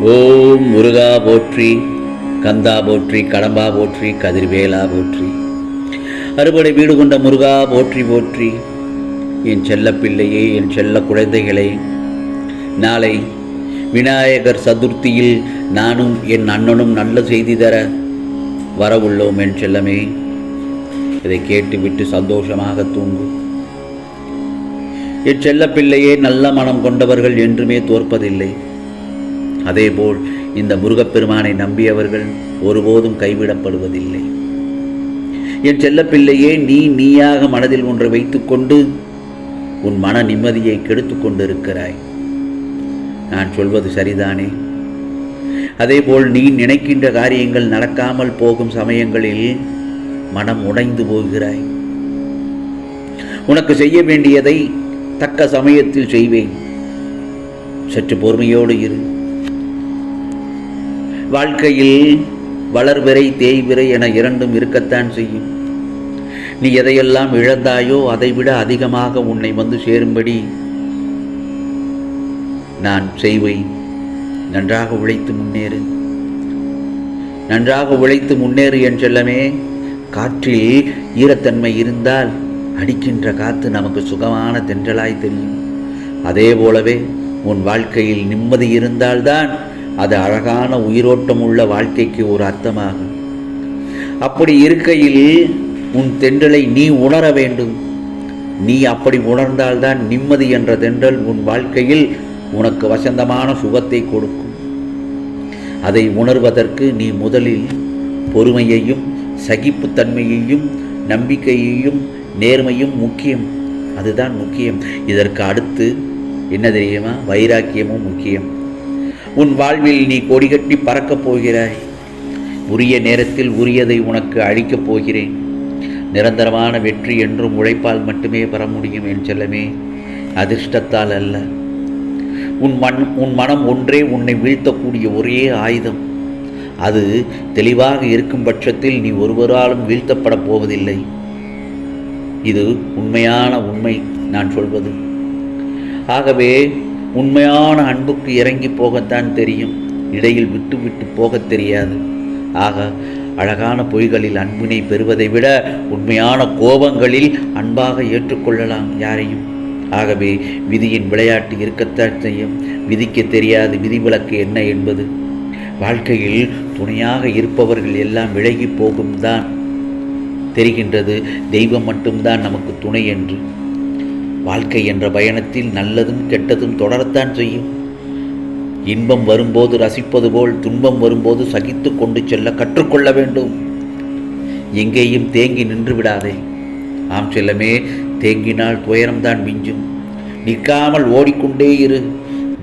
ஓம் முருகா போற்றி, கந்தா போற்றி, கடம்பா போற்றி, கதிர்வேலா போற்றி. அறுபடை வீடு கொண்ட முருகா போற்றி போற்றி. என் செல்ல பிள்ளையே, என் செல்ல குழந்தைகளே, நாளை விநாயகர் சதுர்த்தியில் நானும் என் அண்ணனும் நல்ல செய்தி தர வரவுள்ளோம். என் செல்லமே, இதை கேட்டுவிட்டு சந்தோஷமாக தூங்கு. என் செல்ல பிள்ளையே, நல்ல மனம் கொண்டவர்கள் என்றுமே தோற்பதில்லை. அதேபோல் இந்த முருகப்பெருமானை நம்பியவர்கள் ஒருபோதும் கைவிடப்படுவதில்லை. என் செல்லப்பிள்ளையே, நீயாக மனதில் ஒன்றை வைத்துக்கொண்டு உன் மன நிம்மதியை கெடுத்து கொண்டிருக்கிறாய். நான் சொல்வது சரிதானே? அதேபோல் நீ நினைக்கின்ற காரியங்கள் நடக்காமல் போகும் சமயங்களில் மனம் உடைந்து போகிறாய். உனக்கு செய்ய வேண்டியதை தக்க சமயத்தில் செய்வேன். சற்று பொறுமையோடு இரு. வாழ்க்கையில் வளர்விரை தேய்விரை என இரண்டும் இருக்கத்தான் செய்யும். நீ எதையெல்லாம் இழந்தாயோ அதைவிட அதிகமாக உன்னை வந்து சேரும்படி நான் செய்வேன். நன்றாக உழைத்து முன்னேறு, நன்றாக உழைத்து முன்னேறு என் செல்லமே. காற்றில் ஈரத்தன்மை இருந்தால் அடிக்கின்ற காற்று நமக்கு சுகமான தென்றலாய் தெரியும். அதே போலவே உன் வாழ்க்கையில் நிம்மதி இருந்தால்தான் அது அழகான உயிரோட்டம் உள்ள வாழ்க்கைக்கு ஒரு அர்த்தமாகும். அப்படி இருக்கையில் உன் தென்றலை நீ உணர வேண்டும். நீ அப்படி உணர்ந்தால்தான் நிம்மதி என்ற தென்றல் உன் வாழ்க்கையில் உனக்கு வசந்தமான சுகத்தை கொடுக்கும். அதை உணர்வதற்கு நீ முதலில் பொறுமையையும் சகிப்புத்தன்மையையும் நம்பிக்கையையும் நேர்மையும் முக்கியம். அதுதான் முக்கியம். இதற்கு அடுத்து என்ன தெரியுமா? வைராக்கியமும் முக்கியம். உன் வாழ்வில் நீ கொடிகட்டி பறக்கப் போகிறாய். உரிய நேரத்தில் உரியதை உனக்கு அளிக்கப் போகிறேன். நிரந்தரமான வெற்றி என்றும் உழைப்பால் மட்டுமே பெற முடியும் என் செல்லமே, அதிர்ஷ்டத்தால் அல்ல. உன் மனம் ஒன்றே உன்னை வீழ்த்தக்கூடிய ஒரே ஆயுதம். அது தெளிவாக இருக்கும் பட்சத்தில் நீ ஒருவராலும் வீழ்த்தப்பட போவதில்லை. இது உண்மையான உண்மை நான் சொல்வது. ஆகவே உண்மையான அன்புக்கு இறங்கி போகத்தான் தெரியும், இடையில் விட்டு விட்டு போகத் தெரியாது. ஆக அழகான பொய்களில் அன்பினை பெறுவதை விட உண்மையான கோபங்களில் அன்பாக ஏற்றுக்கொள்ளலாம் யாரையும். ஆகவே விதியின் விளையாட்டு இருக்கத்தான் செய்யும். விதிக்க தெரியாது விதிவிலக்கு என்ன என்பது. வாழ்க்கையில் துணையாக இருப்பவர்கள் எல்லாம் விலகி போகும் தான் தெரிகின்றது. தெய்வம் மட்டும்தான் நமக்கு துணை என்று. வாழ்க்கை என்ற பயணத்தில் நல்லதும் கெட்டதும் தொடரத்தான் செய்யும். இன்பம் வரும்போது ரசிப்பது போல் துன்பம் வரும்போது சகித்து கொண்டு செல்ல கற்றுக்கொள்ள வேண்டும். எங்கேயும் தேங்கி நின்று விடாதே. ஆம் செல்லமே, தேங்கினால் துயரம்தான் மிஞ்சும். நிற்காமல் ஓடிக்கொண்டே இரு.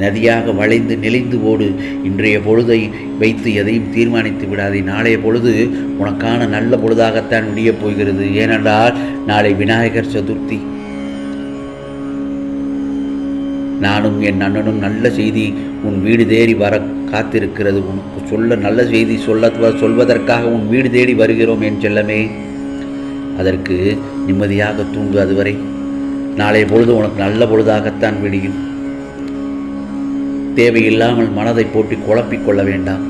நதியாக வளைந்து நெளிந்து ஓடு. இன்றைய பொழுதை வைத்து எதையும் தீர்மானித்து விடாதே. நாளைய பொழுது உனக்கான நல்ல பொழுதாகத்தான் விடியப் போகிறது. ஏனென்றால் நாளை விநாயகர் சதுர்த்தி. நானும் என் அண்ணனும் நல்ல செய்தி உன் வீடு தேடி வர காத்திருக்கிறது. உனக்கு சொல்ல நல்ல செய்தி சொல்வதற்காக உன் வீடு தேடி வருகிறோம் என் செல்லமே. அதற்கு நிம்மதியாக தூங்கு. அதுவரை நாளைய பொழுது உனக்கு நல்ல பொழுதாகத்தான் விடியும். தேவையில்லாமல் மனதை போட்டு குழப்பிக்கொள்ள வேண்டாம்.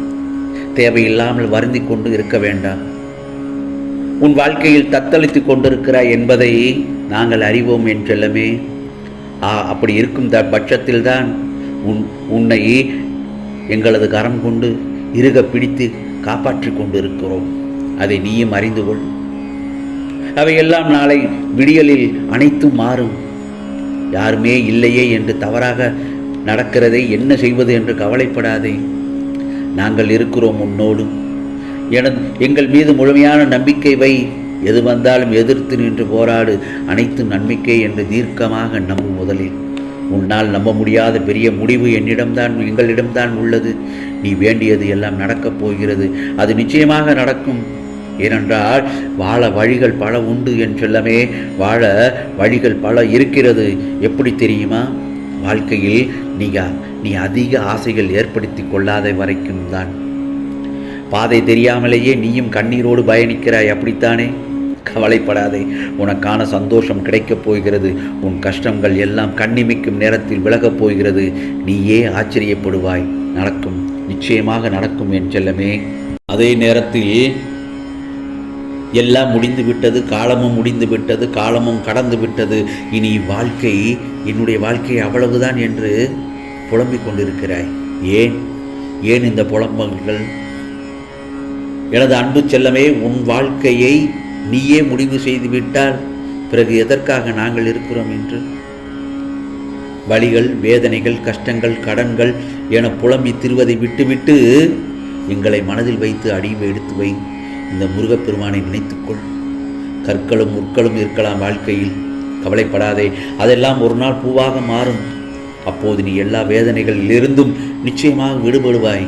தேவையில்லாமல் வருந்தி கொண்டு இருக்க வேண்டாம். உன் வாழ்க்கையில் தத்தளித்து கொண்டிருக்கிறாய் என்பதை நாங்கள் அறிவோம் என் செல்லமே. அப்படி இருக்கும் பட்சத்தில்தான் உன்னை எங்களது கரம் கொண்டு இறுக பிடித்து காப்பாற்றி கொண்டு இருக்கிறோம். அதை நீயும் அறிந்து கொள். அவையெல்லாம் நாளை விடியலில் அனைத்தும் மாறும். யாருமே இல்லையே என்று தவறாக நடக்கிறதை என்ன செய்வது என்று கவலைப்படாதே. நாங்கள் இருக்கிறோம் உன்னோடு. எங்கள் மீது முழுமையான நம்பிக்கை வை. எது வந்தாலும் எதிர்த்து நின்று போராடு. அனைத்தும் நன்மைக்கே என்று தீர்க்கமாக நம்பும். முதலில் உன்னால் நம்ப முடியாத பெரிய முடிவு எங்களிடம்தான் உள்ளது. நீ வேண்டியது எல்லாம் நடக்கப் போகிறது. அது நிச்சயமாக நடக்கும். ஏனென்றால் வாழ வழிகள் பல உண்டு என் செல்லமே. வாழ வழிகள் பல இருக்கிறது. எப்படி தெரியுமா? வாழ்க்கையில் நீ அதிக ஆசைகள் ஏற்படுத்தி கொள்ளாத வரைக்கும் தான். பாதை தெரியாமலேயே நீயும் கண்ணீரோடு பயணிக்கிறாய். அப்படித்தானே? கவலைப்படாதே. உனக்கான சந்தோஷம் கிடைக்கப் போகிறது. உன் கஷ்டங்கள் எல்லாம் கண்ணிமைக்கும் நேரத்தில் விலகப் போகிறது. நீயே ஆச்சரியப்படுவாய். நடக்கும். நிச்சயமாக நடக்கும் என் செல்லமே. அதே நேரத்தில் எல்லாம் முடிந்து விட்டது, காலமும் முடிந்து விட்டது, காலமும் கடந்து விட்டது, இனி வாழ்க்கை, என்னுடைய வாழ்க்கை அவ்வளவுதான் என்று புலம்பிக் கொண்டிருக்கிறாய். ஏன் இந்த புலம்பல்கள்? எனது அன்பு செல்லமே, உன் வாழ்க்கையை நீயே முடிவு செய்துவிட்டால் பிறகு எதற்காக நாங்கள் இருக்கிறோம் என்று வலிகள், வேதனைகள், கஷ்டங்கள், கடன்கள் என புலம்பி திருவதை விட்டுவிட்டு எங்களை மனதில் வைத்து அடிமை எடுத்து வை. இந்த முருகப்பெருமானை நினைத்துக்கொள். கற்களும் முற்களும் இருக்கலாம் வாழ்க்கையில், கவலைப்படாதே. அதெல்லாம் ஒரு நாள் பூவாக மாறும். அப்போது நீ எல்லா வேதனைகளிலிருந்தும் நிச்சயமாக விடுபடுவாய்.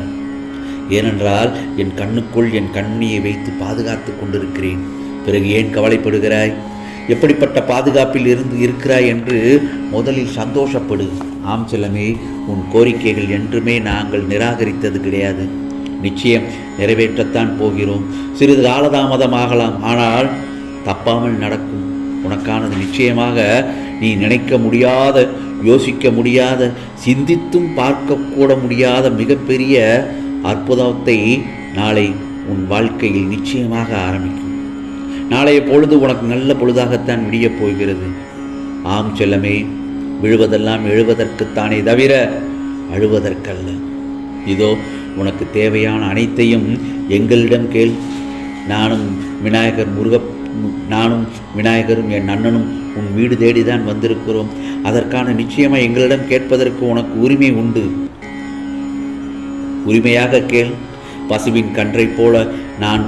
ஏனென்றால் என் கண்ணுக்குள் என் கண்ணியை வைத்து பாதுகாத்து கொண்டிருக்கிறேன். பிறகு ஏன் கவலைப்படுகிறாய்? எப்படிப்பட்ட பாதுகாப்பில் இருக்கிறாய் என்று முதலில் சந்தோஷப்படு. ஆம் செல்லமே, உன் கோரிக்கைகள் என்றுமே நாங்கள் நிராகரித்தது கிடையாது. நிச்சயம் நிறைவேற்றத்தான் போகிறோம். சிறிது காலதாமதமாகலாம், ஆனால் தப்பாமல் நடக்கும். உனக்கானது நிச்சயமாக நீ நினைக்க முடியாத, யோசிக்க முடியாத, சிந்தித்தும் பார்க்கக்கூட முடியாத மிகப்பெரிய அற்புதத்தை நாளை உன் வாழ்க்கையில் நிச்சயமாக ஆரம்பிக்கும். நாளைய பொழுது உனக்கு நல்ல பொழுதாகத்தான் விடியப் போகிறது. ஆம் செல்லமே, விழுவதெல்லாம் எழுவதற்குத்தானே தவிர அழுவதற்கல்ல. இதோ உனக்கு தேவையான அனைத்தையும் எங்களிடம் கேள். நானும் விநாயகரும் என் அண்ணனும் உன் வீடு தேடிதான் வந்திருக்கிறோம். அதற்கான நிச்சயமாக எங்களிடம் கேட்பதற்கு உனக்கு உரிமை உண்டு. உரிமையாக கேள். பசுவின் கன்றை போல நான்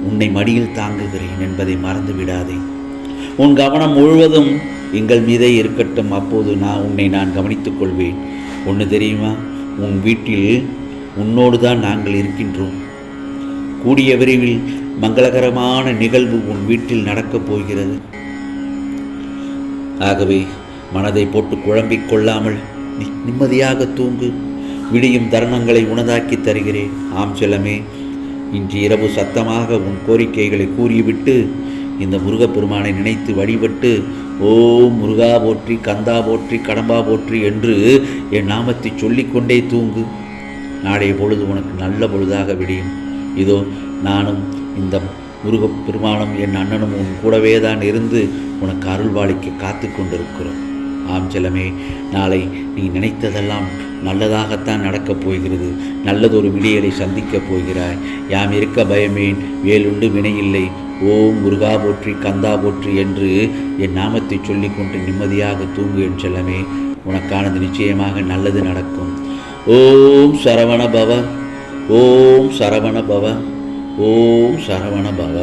உன்னை மடியில் தாங்குகிறேன் என்பதை மறந்து விடாதே. உன் கவனம் முழுவதும் எங்கள் மீதே இருக்கட்டும். அப்போது உன்னை நான் கவனித்துக் கொள்வேன். ஒன்று தெரியுமா? உன் வீட்டில் உன்னோடு தான் நாங்கள் இருக்கின்றோம். கூடிய விரைவில் மங்களகரமான நிகழ்வு உன் வீட்டில் நடக்கப் போகிறது. ஆகவே மனதை போட்டு குழம்பிக் கொள்ளாமல் நிம்மதியாக தூங்கு. விடியும் தருணங்களை உனதாக்கி தருகிறேன். ஆம் செல்லமே, இன்று இரவு சத்தமாக உன் கோரிக்கைகளை கூறிவிட்டு இந்த முருகப்பெருமானை நினைத்து வழிபட்டு ஓம் முருகா போற்றி, கந்தா போற்றி, கடம்பா போற்றி என்று என் நாமத்தை சொல்லிக்கொண்டே தூங்கு. நாளைய பொழுது உனக்கு நல்ல பொழுதாக விடியும். இதோ நானும் இந்த முருகப்பெருமானும் என் அண்ணனும் உன் கூடவே தான் இருந்து உனக்கு அருள்வாளிக்க காத்து கொண்டிருக்கிறோம். ஆம் செல்லமே, நாளை நீ நினைத்ததெல்லாம் நல்லதாகத்தான் நடக்கப் போகிறது. நல்லதொரு விடியலை சந்திக்கப் போகிறாய். யாம் இருக்க பயமேன், வேலுண்டு வினையில்லை. ஓம் முருகா போற்றி, கந்தா போற்றி என்று என் நாமத்தை சொல்லிக்கொண்டு நிம்மதியாக தூங்கு என் செல்லமே. உனக்கானது நிச்சயமாக நல்லது நடக்கும். ஓம் சரவண பவ, ஓம் சரவண பவ, ஓம் சரவண பவ.